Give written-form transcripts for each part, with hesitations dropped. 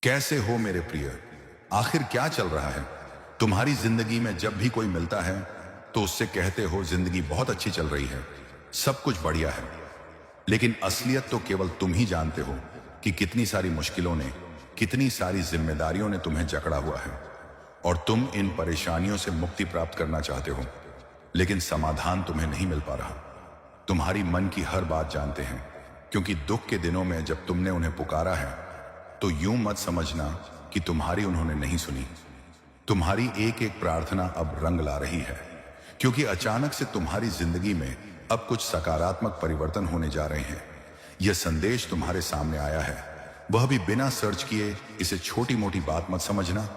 कैसे हो मेरे प्रिय? आखिर क्या चल रहा है तुम्हारी जिंदगी में? जब भी कोई मिलता है तो उससे कहते हो जिंदगी बहुत अच्छी चल रही है, सब कुछ बढ़िया है। लेकिन असलियत तो केवल तुम ही जानते हो कि कितनी सारी मुश्किलों ने, कितनी सारी जिम्मेदारियों ने तुम्हें जकड़ा हुआ है। और तुम इन परेशानियों से मुक्ति प्राप्त करना चाहते हो, लेकिन समाधान तुम्हें नहीं मिल पा रहा। तुम्हारी मन की हर बात जानते हैं, क्योंकि दुख के दिनों में जब तुमने उन्हें पुकारा है तो यूं मत समझना कि तुम्हारी उन्होंने नहीं सुनी। तुम्हारी एक एक प्रार्थना अब रंग ला रही है, क्योंकि अचानक से तुम्हारी जिंदगी में अब कुछ सकारात्मक परिवर्तन होने जा रहे हैं। यह संदेश तुम्हारे सामने आया है, वह भी बिना सर्च किए। इसे छोटी मोटी बात मत समझना,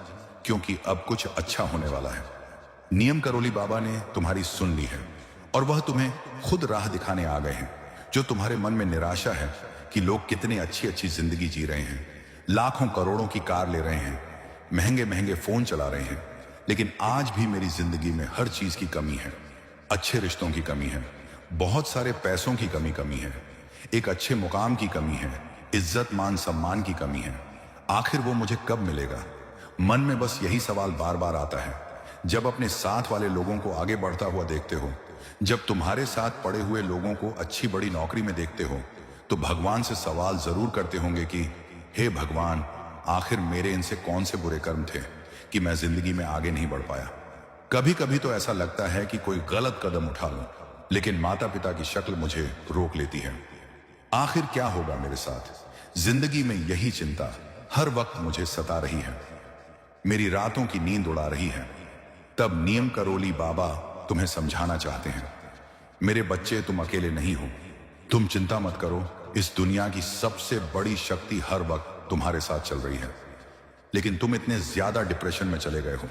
क्योंकि अब कुछ अच्छा होने वाला है। नियम करोली बाबा ने तुम्हारी सुन ली है और वह तुम्हें खुद राह दिखाने आ गए हैं। जो तुम्हारे मन में निराशा है कि लोग कितने अच्छी अच्छी जिंदगी जी रहे हैं, लाखों करोड़ों की कार ले रहे हैं, महंगे महंगे फोन चला रहे हैं, लेकिन आज भी मेरी जिंदगी में हर चीज की कमी है। अच्छे रिश्तों की कमी है, बहुत सारे पैसों की कमी है, एक अच्छे मुकाम की कमी है, इज्जत मान सम्मान की कमी है। आखिर वो मुझे कब मिलेगा? मन में बस यही सवाल बार बार आता है। जब अपने साथ वाले लोगों को आगे बढ़ता हुआ देखते हो, जब तुम्हारे साथ पड़े हुए लोगों को अच्छी बड़ी नौकरी में देखते हो, तो भगवान से सवाल जरूर करते होंगे कि हे भगवान, आखिर मेरे इनसे कौन से बुरे कर्म थे कि मैं जिंदगी में आगे नहीं बढ़ पाया। कभी कभी तो ऐसा लगता है कि कोई गलत कदम उठा लूं, लेकिन माता पिता की शक्ल मुझे रोक लेती है। आखिर क्या होगा मेरे साथ? जिंदगी में यही चिंता हर वक्त मुझे सता रही है, मेरी रातों की नींद उड़ा रही है। तब नियम करोली बाबा तुम्हें समझाना चाहते हैं, मेरे बच्चे, तुम अकेले नहीं हो। तुम चिंता मत करो, इस दुनिया की सबसे बड़ी शक्ति हर वक्त तुम्हारे साथ चल रही है। लेकिन तुम इतने ज्यादा डिप्रेशन में चले गए हो,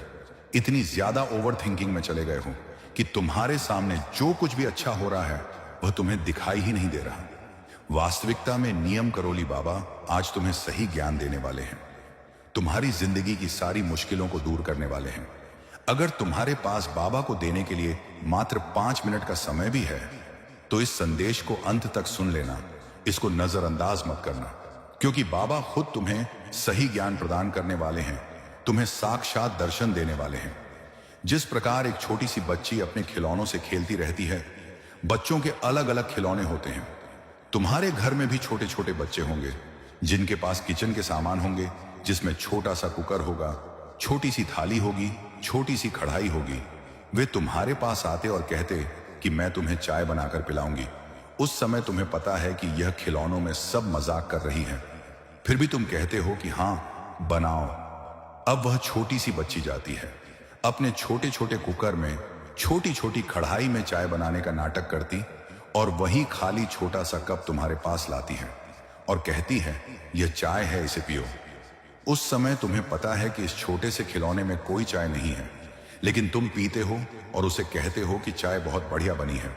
इतनी ज्यादा ओवर थिंकिंग में चले गए हो कि तुम्हारे सामने जो कुछ भी अच्छा हो रहा है वह तुम्हें दिखाई ही नहीं दे रहा। वास्तविकता में नियम करोली बाबा आज तुम्हें सही ज्ञान देने वाले हैं, तुम्हारी जिंदगी की सारी मुश्किलों को दूर करने वाले हैं। अगर तुम्हारे पास बाबा को देने के लिए मात्र 5 मिनट का समय भी है, तो इस संदेश को अंत तक सुन लेना, इसको नजरअंदाज मत करना, क्योंकि बाबा खुद तुम्हें सही ज्ञान प्रदान करने वाले हैं, तुम्हें साक्षात दर्शन देने वाले हैं। जिस प्रकार एक छोटी सी बच्ची अपने खिलौनों से खेलती रहती है, बच्चों के अलग अलग खिलौने होते हैं। तुम्हारे घर में भी छोटे छोटे बच्चे होंगे जिनके पास किचन के सामान होंगे, जिसमें छोटा सा कुकर होगा, छोटी सी थाली होगी, छोटी सी कढ़ाई होगी। वे तुम्हारे पास आते और कहते कि मैं तुम्हें चाय बनाकर पिलाऊंगी। उस समय तुम्हें पता है कि यह खिलौनों में सब मजाक कर रही है, फिर भी तुम कहते हो कि हां, बनाओ। अब वह छोटी सी बच्ची जाती है, अपने छोटे छोटे कुकर में, छोटी छोटी कढ़ाई में चाय बनाने का नाटक करती और वही खाली छोटा सा कप तुम्हारे पास लाती है और कहती है यह चाय है, इसे पियो। उस समय तुम्हें पता है कि इस छोटे से खिलौने में कोई चाय नहीं है, लेकिन तुम पीते हो और उसे कहते हो कि चाय बहुत बढ़िया बनी है।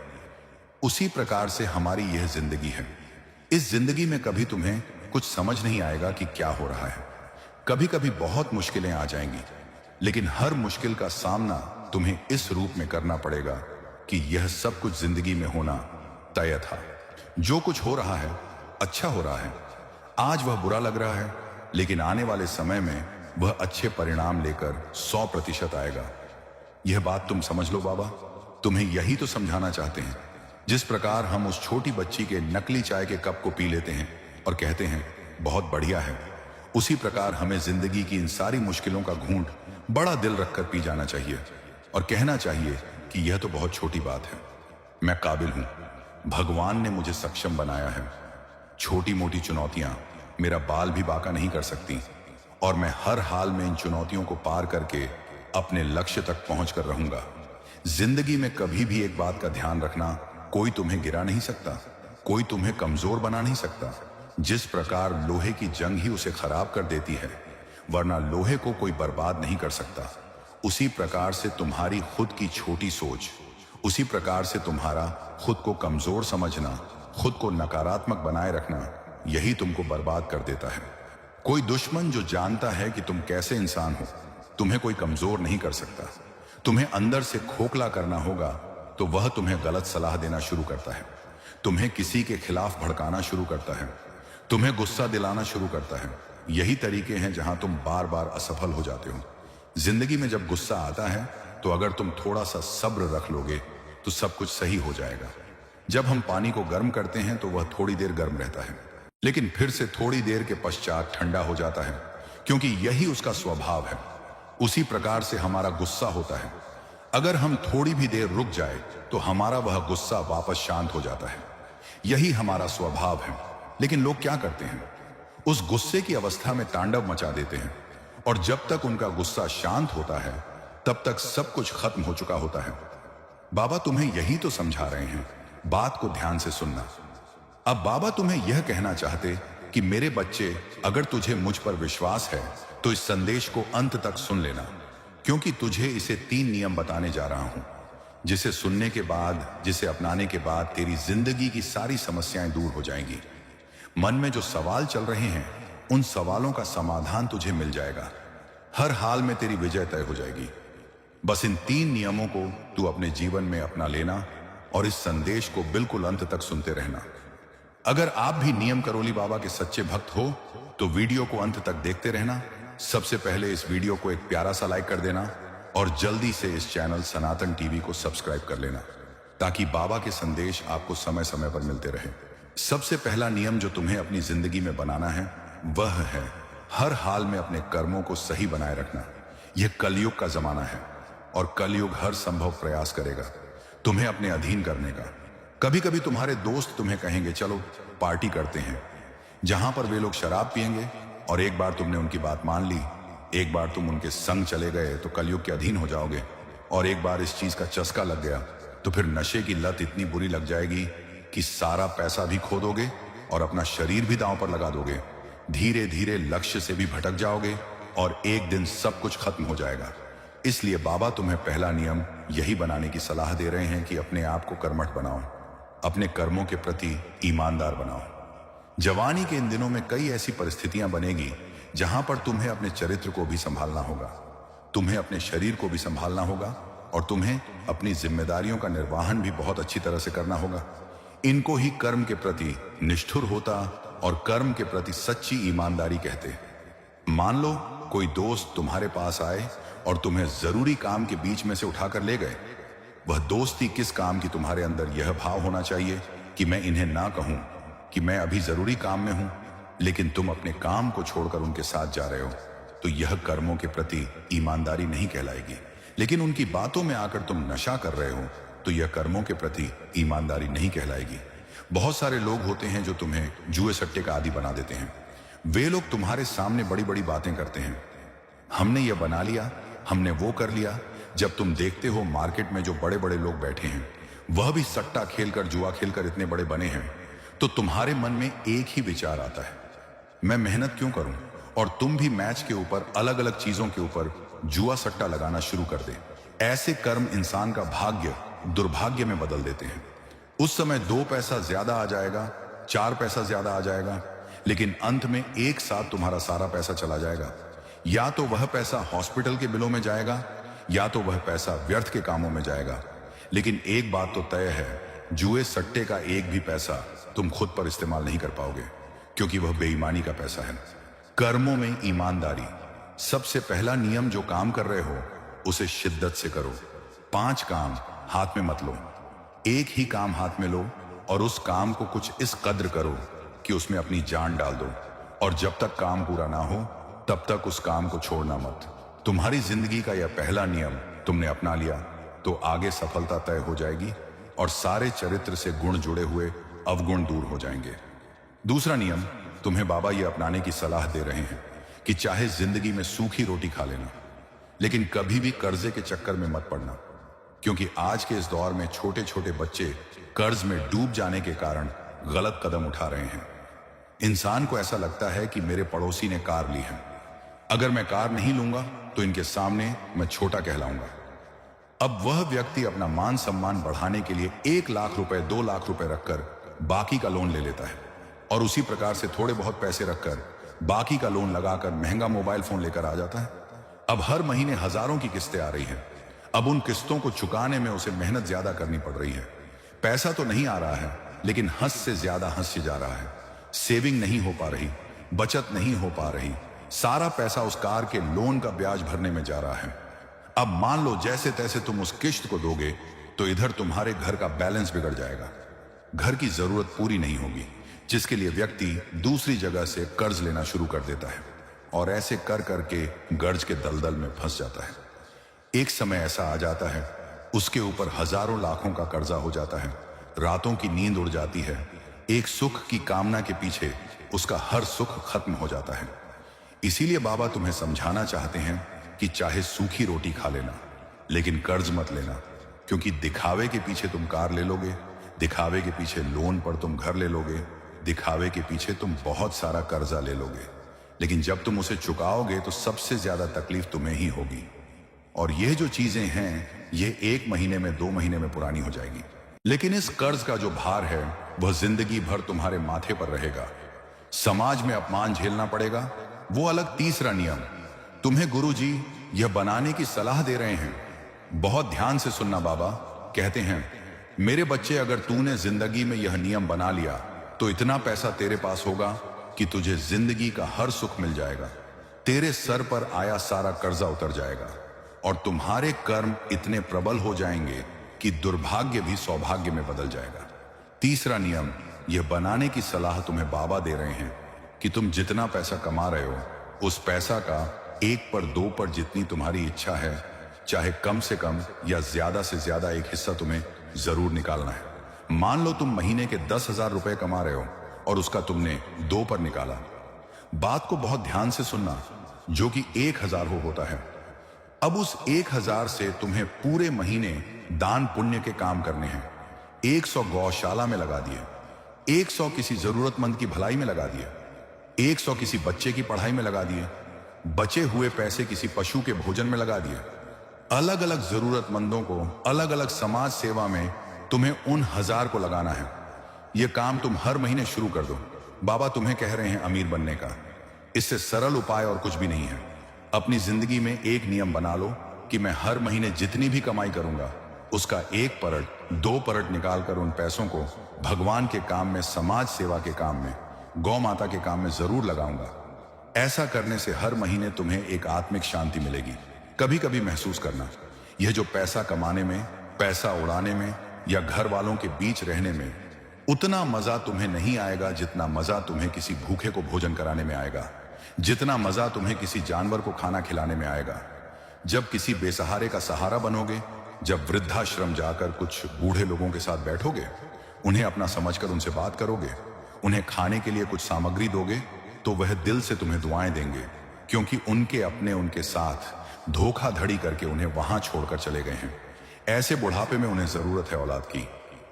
उसी प्रकार से हमारी यह जिंदगी है। इस जिंदगी में कभी तुम्हें कुछ समझ नहीं आएगा कि क्या हो रहा है। कभी कभी बहुत मुश्किलें आ जाएंगी, लेकिन हर मुश्किल का सामना तुम्हें इस रूप में करना पड़ेगा कि यह सब कुछ जिंदगी में होना तय था। जो कुछ हो रहा है अच्छा हो रहा है। आज वह बुरा लग रहा है, लेकिन आने वाले समय में वह अच्छे परिणाम लेकर 100% आएगा। यह बात तुम समझ लो, बाबा तुम्हें यही तो समझाना चाहते हैं। जिस प्रकार हम उस छोटी बच्ची के नकली चाय के कप को पी लेते हैं और कहते हैं बहुत बढ़िया है, उसी प्रकार हमें जिंदगी की इन सारी मुश्किलों का घूंट बड़ा दिल रखकर पी जाना चाहिए और कहना चाहिए कि यह तो बहुत छोटी बात है, मैं काबिल हूं, भगवान ने मुझे सक्षम बनाया है। छोटी मोटी चुनौतियां मेरा बाल भी बांका नहीं कर सकती और मैं हर हाल में इन चुनौतियों को पार करके अपने लक्ष्य तक पहुंच कर रहूंगा। जिंदगी में कभी भी एक बात का ध्यान रखना, कोई तुम्हें गिरा नहीं सकता, कोई तुम्हें कमजोर बना नहीं सकता। जिस प्रकार लोहे की जंग ही उसे खराब कर देती है, वरना लोहे को कोई बर्बाद नहीं कर सकता, उसी प्रकार से तुम्हारी खुद की छोटी सोच, उसी प्रकार से तुम्हारा खुद को कमजोर समझना, खुद को नकारात्मक बनाए रखना, यही तुमको बर्बाद कर देता है। कोई दुश्मन जो जानता है कि तुम कैसे इंसान हो, तुम्हें कोई कमजोर नहीं कर सकता। तुम्हें अंदर से खोखला करना होगा तो वह तुम्हें गलत सलाह देना शुरू करता है, तुम्हें किसी के खिलाफ भड़काना शुरू करता है, तुम्हें गुस्सा दिलाना शुरू करता है, यही तरीके हैं जहां तुम बार बार असफल हो जाते हो। जिंदगी में जब गुस्सा आता है तो अगर तुम थोड़ा सा सब्र रख लोगे तो सब कुछ सही हो जाएगा। जब हम पानी को गर्म करते हैं तो वह थोड़ी देर गर्म रहता है, लेकिन फिर से थोड़ी देर के पश्चात ठंडा हो जाता है, क्योंकि यही उसका स्वभाव है। उसी प्रकार से हमारा गुस्सा होता है। अगर हम थोड़ी भी देर रुक जाए तो हमारा वह गुस्सा वापस शांत हो जाता है। यही हमारा स्वभाव है। लेकिन लोग क्या करते हैं, उस गुस्से की अवस्था में तांडव मचा देते हैं, और जब तक उनका गुस्सा शांत होता है तब तक सब कुछ खत्म हो चुका होता है। बाबा तुम्हें यही तो समझा रहे हैं, बात को ध्यान से सुनना। अब बाबा तुम्हें यह कहना चाहते कि मेरे बच्चे, अगर तुझे मुझ पर विश्वास है तो इस संदेश को अंत तक सुन लेना, क्योंकि तुझे इसे 3 नियम बताने जा रहा हूं, जिसे सुनने के बाद, जिसे अपनाने के बाद तेरी जिंदगी की सारी समस्याएं दूर हो जाएंगी। मन में जो सवाल चल रहे हैं उन सवालों का समाधान तुझे मिल जाएगा। हर हाल में तेरी विजय तय हो जाएगी। बस इन 3 नियमों को तू अपने जीवन में अपना लेना और इस संदेश को बिल्कुल अंत तक सुनते रहना। अगर आप भी नियम करोली बाबा के सच्चे भक्त हो तो वीडियो को अंत तक देखते रहना। सबसे पहले इस वीडियो को एक प्यारा सा लाइक कर देना और जल्दी से इस चैनल सनातन टीवी को सब्सक्राइब कर लेना, ताकि बाबा के संदेश आपको समय समय पर मिलते रहे। सबसे पहला नियम जो तुम्हें अपनी जिंदगी में बनाना है वह है हर हाल में अपने कर्मों को सही बनाए रखना। यह कलयुग का जमाना है और कलयुग हर संभव प्रयास करेगा तुम्हें अपने अधीन करने का। कभी कभी तुम्हारे दोस्त तुम्हें कहेंगे चलो पार्टी करते हैं, जहां पर वे लोग शराब पिएंगे, और एक बार तुमने उनकी बात मान ली, एक बार तुम उनके संग चले गए तो कलयुग के अधीन हो जाओगे, और एक बार इस चीज का चस्का लग गया तो फिर नशे की लत इतनी बुरी लग जाएगी कि सारा पैसा भी खो दोगे और अपना शरीर भी दांव पर लगा दोगे। धीरे धीरे लक्ष्य से भी भटक जाओगे और एक दिन सब कुछ खत्म हो जाएगा। इसलिए बाबा तुम्हें पहला नियम यही बनाने की सलाह दे रहे हैं कि अपने आप को कर्मठ बनाओ, अपने कर्मों के प्रति ईमानदार बनाओ। जवानी के इन दिनों में कई ऐसी परिस्थितियां बनेगी जहां पर तुम्हें अपने चरित्र को भी संभालना होगा, तुम्हें अपने शरीर को भी संभालना होगा, और तुम्हें अपनी जिम्मेदारियों का निर्वहन भी बहुत अच्छी तरह से करना होगा। इनको ही कर्म के प्रति निष्ठुर होता और कर्म के प्रति सच्ची ईमानदारी कहते। मान लो कोई दोस्त तुम्हारे पास आए और तुम्हें जरूरी काम के बीच में से उठाकर ले गए। वह दोस्ती किस काम की, तुम्हारे अंदर यह भाव होना चाहिए कि मैं इन्हें ना कहूं कि मैं अभी जरूरी काम में हूं, लेकिन तुम अपने काम को छोड़कर उनके साथ जा रहे हो, तो यह कर्मों के प्रति ईमानदारी नहीं कहलाएगी। लेकिन उनकी बातों में आकर तुम नशा कर रहे हो तो यह कर्मों के प्रति ईमानदारी नहीं कहलाएगी। बहुत सारे लोग होते हैं जो तुम्हें जुए सट्टे का आदी बना देते हैं। वे लोग तुम्हारे सामने बड़ी बड़ी बातें करते हैं, हमने यह बना लिया, हमने वो कर लिया। जब तुम देखते हो मार्केट में जो बड़े बड़े लोग बैठे हैं वह भी सट्टा खेलकर, जुआ खेलकर इतने बड़े बने हैं, तो तुम्हारे मन में एक ही विचार आता है, मैं मेहनत क्यों करूं? और तुम भी मैच के ऊपर, अलग अलग चीजों के ऊपर जुआ सट्टा लगाना शुरू कर दे। ऐसे कर्म इंसान का भाग्य दुर्भाग्य में बदल देते हैं। उस समय 2 पैसा ज्यादा आ जाएगा, 4 पैसा ज्यादा आ जाएगा, लेकिन अंत में एक साथ तुम्हारा सारा पैसा चला जाएगा। या तो वह पैसा हॉस्पिटल के बिलों में जाएगा, या तो वह पैसा व्यर्थ के कामों में जाएगा। लेकिन एक बात तो तय है, जुए सट्टे का एक भी पैसा तुम खुद पर इस्तेमाल नहीं कर पाओगे, क्योंकि वह बेईमानी का पैसा है। कर्मों में ईमानदारी। सबसे पहला नियम, जो काम कर रहे हो उसे शिद्दत से करो। 5 काम हाथ में मत लो, एक ही काम हाथ में लो, और उस काम को कुछ इस कद्र करो कि उसमें अपनी जान डाल दो, और जब तक काम पूरा ना हो तब तक उस काम को छोड़ना मत। तुम्हारी जिंदगी का यह पहला नियम तुमने अपना लिया तो आगे सफलता तय हो जाएगी और सारे चरित्र से गुण जुड़े हुए अवगुण दूर हो जाएंगे। दूसरा नियम तुम्हें बाबा ये अपनाने की सलाह दे रहे हैं कि चाहे जिंदगी में सूखी रोटी खा लेना, लेकिन कभी भी कर्जे के चक्कर में मत पड़ना, क्योंकि आज के इस दौर में छोटे छोटे बच्चे कर्ज में डूब जाने के कारण गलत कदम उठा रहे हैं। इंसान को ऐसा लगता है कि मेरे पड़ोसी ने कार ली है, अगर मैं कार नहीं लूंगा तो इनके सामने मैं छोटा कहलाऊंगा। अब वह व्यक्ति अपना मान सम्मान बढ़ाने के लिए 1 लाख रुपए, 2 लाख रुपए रखकर बाकी का लोन ले लेता है, और उसी प्रकार से थोड़े बहुत पैसे रखकर बाकी का लोन लगाकर महंगा मोबाइल फोन लेकर आ जाता है। अब हर महीने हजारों की किस्तें आ रही हैं। अब उन किस्तों को चुकाने में उसे मेहनत ज्यादा करनी पड़ रही है। पैसा तो नहीं आ रहा है, लेकिन हंस से ज्यादा हंस जा रहा है। सेविंग नहीं हो पा रही, बचत नहीं हो पा रही, सारा पैसा उस कार के लोन का ब्याज भरने में जा रहा है। अब मान लो जैसे तैसे तुम उस किश्त को दोगे तो इधर तुम्हारे घर का बैलेंस बिगड़ जाएगा, घर की जरूरत पूरी नहीं होगी, जिसके लिए व्यक्ति दूसरी जगह से कर्ज लेना शुरू कर देता है और ऐसे कर करके कर्ज के दलदल में फंस जाता है। एक समय ऐसा आ जाता है उसके ऊपर हजारों लाखों का कर्जा हो जाता है, रातों की नींद उड़ जाती है, एक सुख की कामना के पीछे उसका हर सुख खत्म हो जाता है। इसीलिए बाबा तुम्हें समझाना चाहते हैं कि चाहे सूखी रोटी खा लेना लेकिन कर्ज मत लेना, क्योंकि दिखावे के पीछे तुम कार ले लोगे, दिखावे के पीछे लोन पर तुम घर ले लोगे, दिखावे के पीछे तुम बहुत सारा कर्जा ले लोगे, लेकिन जब तुम उसे चुकाओगे तो सबसे ज्यादा तकलीफ तुम्हें ही होगी। और ये जो चीजें हैं ये 1 महीने में 2 महीने में पुरानी हो जाएगी, लेकिन इस कर्ज का जो भार है वह जिंदगी भर तुम्हारे माथे पर रहेगा। समाज में अपमान झेलना पड़ेगा, वो अलग तीसरा नियम। तुम्हें गुरुजी यह बनाने की सलाह दे रहे हैं, बहुत ध्यान से सुनना। बाबा कहते हैं, मेरे बच्चे, अगर तूने जिंदगी में यह नियम बना लिया तो इतना पैसा तेरे पास होगा कि तुझे जिंदगी का हर सुख मिल जाएगा, तेरे सर पर आया सारा कर्जा उतर जाएगा और तुम्हारे कर्म इतने प्रबल हो जाएंगे कि दुर्भाग्य भी सौभाग्य में बदल जाएगा। तीसरा नियम यह बनाने की सलाह तुम्हें बाबा दे रहे हैं कि तुम जितना पैसा कमा रहे हो उस पैसा का 1 पर 2 पर जितनी तुम्हारी इच्छा है, चाहे कम से कम या ज्यादा से ज्यादा एक हिस्सा तुम्हें जरूर निकालना है। मान लो तुम महीने के 10,000 रुपए कमा रहे हो और उसका तुमने 2 पर निकाला। बात को बहुत ध्यान से सुनना, जो कि 1,000 होता है। अब उस 1,000 से तुम्हें पूरे महीने दान पुण्य के काम करने हैं। 100 गौशाला में लगा दिए, 100 किसी जरूरतमंद की भलाई में लगा दिए, 100 किसी बच्चे की पढ़ाई में लगा दिए, बचे हुए पैसे किसी पशु के भोजन में लगा दिए। अलग अलग जरूरतमंदों को अलग अलग समाज सेवा में तुम्हें उन 1000 को लगाना है। यह काम तुम हर महीने शुरू कर दो। बाबा तुम्हें कह रहे हैं अमीर बनने का, इससे सरल उपाय और कुछ भी नहीं है। अपनी जिंदगी में एक नियम बना लो कि मैं हर महीने जितनी भी कमाई करूंगा उसका 1 परट 2 परट निकालकर उन पैसों को भगवान के काम में, समाज सेवा के काम में, गौ माता के काम में जरूर लगाऊंगा। ऐसा करने से हर महीने तुम्हें एक आत्मिक शांति मिलेगी। कभी कभी महसूस करना, यह जो पैसा कमाने में, पैसा उड़ाने में या घर वालों के बीच रहने में उतना मजा तुम्हें नहीं आएगा जितना मजा तुम्हें किसी भूखे को भोजन कराने में आएगा, जितना मजा तुम्हें किसी जानवर को खाना खिलाने में आएगा। जब किसी बेसहारे का सहारा बनोगे, जब वृद्धाश्रम जाकर कुछ बूढ़े लोगों के साथ बैठोगे, उन्हें अपना समझकर उनसे बात करोगे, उन्हें खाने के लिए कुछ सामग्री दोगे, तो वह दिल से तुम्हें दुआएं देंगे, क्योंकि उनके अपने उनके साथ धोखाधड़ी करके उन्हें वहां छोड़कर चले गए हैं। ऐसे बुढ़ापे में उन्हें जरूरत है औलाद की,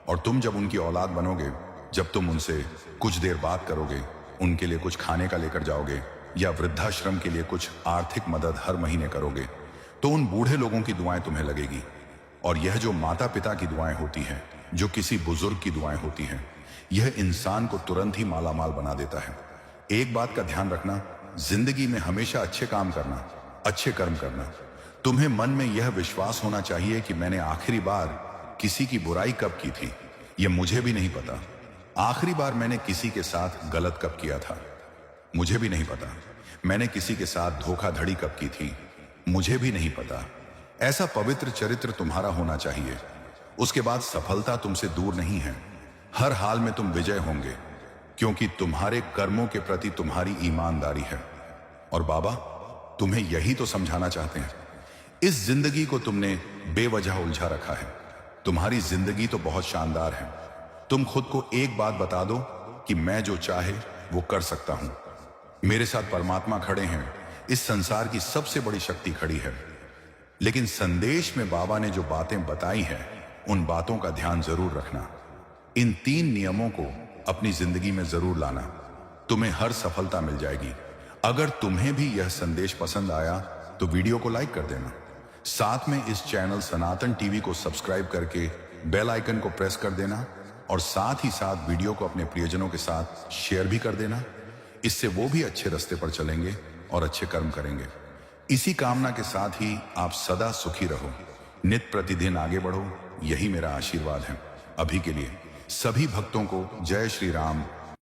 और तुम जब उनकी औलाद बनोगे, जब तुम उनसे कुछ देर बात करोगे, उनके लिए कुछ खाने का लेकर जाओगे या वृद्धाश्रम के लिए कुछ आर्थिक मदद हर महीने करोगे, तो उन बूढ़े लोगों की दुआएं तुम्हें लगेगी। और यह जो माता पिता की दुआएं होती हैं, जो किसी बुजुर्ग की दुआएं होती हैं, यह इंसान को तुरंत ही मालामाल बना देता है। एक बात का ध्यान रखना, जिंदगी में हमेशा अच्छे काम करना, अच्छे कर्म करना। तुम्हें मन में यह विश्वास होना चाहिए कि मैंने आखिरी बार किसी की बुराई कब की थी, यह मुझे भी नहीं पता। आखिरी बार मैंने किसी के साथ गलत कब किया था, मुझे भी नहीं पता। मैंने किसी के साथ धोखाधड़ी कब की थी, मुझे भी नहीं पता। ऐसा पवित्र चरित्र तुम्हारा होना चाहिए। उसके बाद सफलता तुमसे दूर नहीं है। हर हाल में तुम विजय होंगे, क्योंकि तुम्हारे कर्मों के प्रति तुम्हारी ईमानदारी है। और बाबा तुम्हें यही तो समझाना चाहते हैं। इस जिंदगी को तुमने बेवजह उलझा रखा है। तुम्हारी जिंदगी तो बहुत शानदार है। तुम खुद को एक बात बता दो कि मैं जो चाहे वो कर सकता हूं। मेरे साथ परमात्मा खड़े हैं, इस संसार की सबसे बड़ी शक्ति खड़ी है। लेकिन संदेश में बाबा ने जो बातें बताई हैं, उन बातों का ध्यान जरूर रखना। इन 3 नियमों को अपनी जिंदगी में जरूर लाना, तुम्हें हर सफलता मिल जाएगी। अगर तुम्हें भी यह संदेश पसंद आया तो वीडियो को लाइक कर देना। साथ में इस चैनल सनातन टीवी को सब्सक्राइब करके बेल आइकन को प्रेस कर देना, और साथ ही साथ वीडियो को अपने प्रियजनों के साथ शेयर भी कर देना। इससे वो भी अच्छे रास्ते पर चलेंगे और अच्छे कर्म करेंगे। इसी कामना के साथ ही आप सदा सुखी रहो, नित प्रतिदिन आगे बढ़ो, यही मेरा आशीर्वाद है। अभी के लिए सभी भक्तों को जय श्री राम,